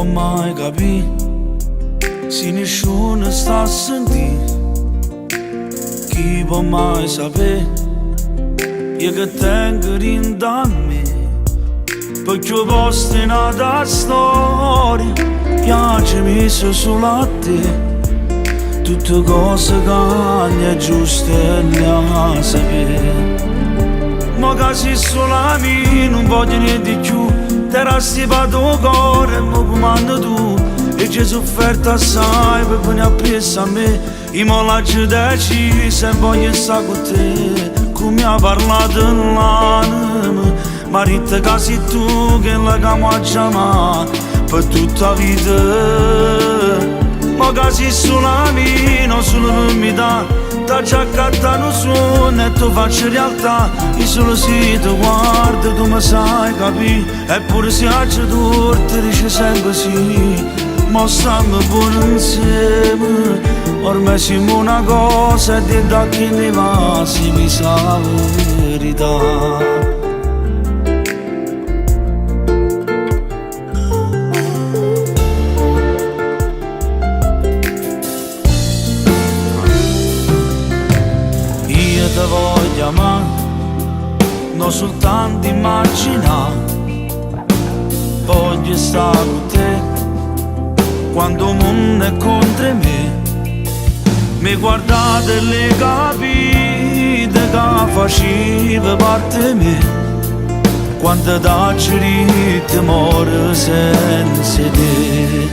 può mai capire se nessuno sta a sentire? Chi può mai sapere io che tengo dentro a me? Perché posto in una storia piace messo solo a te. Tutte cose che è giusto a sapere. Ma che sei solo a me non voglio niente di più. Te la stipato cuore e mi comando tu. E ci hai sofferto assai per venire appresso a me. Io mo la ci deciso e voglio stare con te. Come ha parlato l'anima, ma dite che sei tu che la chiamo a chiamare per tutta la vita. Ma che sei solo a me, non solo per me da. T'ha già accattato un suono e tu faccio realtà. Io solo se ti guardo come sai capire. Eppure se faccio tu ti dice sempre sì. Ma stiamo buoni insieme. Ormai siamo una cosa e di da che ne va si mi sa la verità. Ti voglio amare, non soltanto immaginare. Voglio stare con te quando il mondo è contro me. Mi guardate e le capite che faceva parte me. Quando dacci di muore senza te.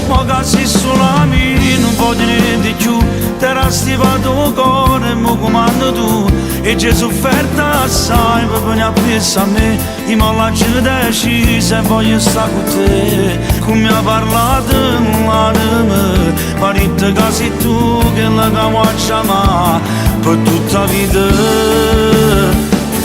Ma che sei solo a me, non voglio niente di più. Te la stipato cuore e mi comando tu. E ci hai sofferto assai per venire appresso a me. Io mo la ci deciso e voglio stare con te. Come ha parlato l'anima, ma dite che sei tu che la chiamo a chiamare per tutta la vita.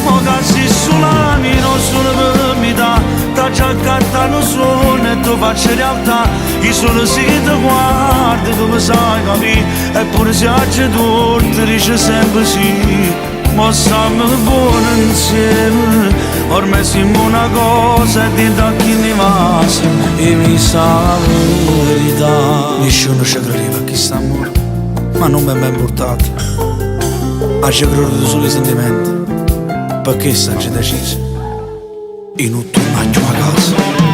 Ma che sei solo a me, non solo per me da. T'ha già accattato un suono e tu faccio realtà. Io solo se ti guardo come sai capire. Eppure se oggi tu ti dice sempre sì. Ma stiamo buoni insieme. Ormai siamo una cosa e dentro a chi ne va e mi sa la verità. Nessuno ci credeva a chi sta amore, ma non mi è ben portato. Ha ci creduto solo i sentimenti, perché sta già deciso. E non torna più a casa.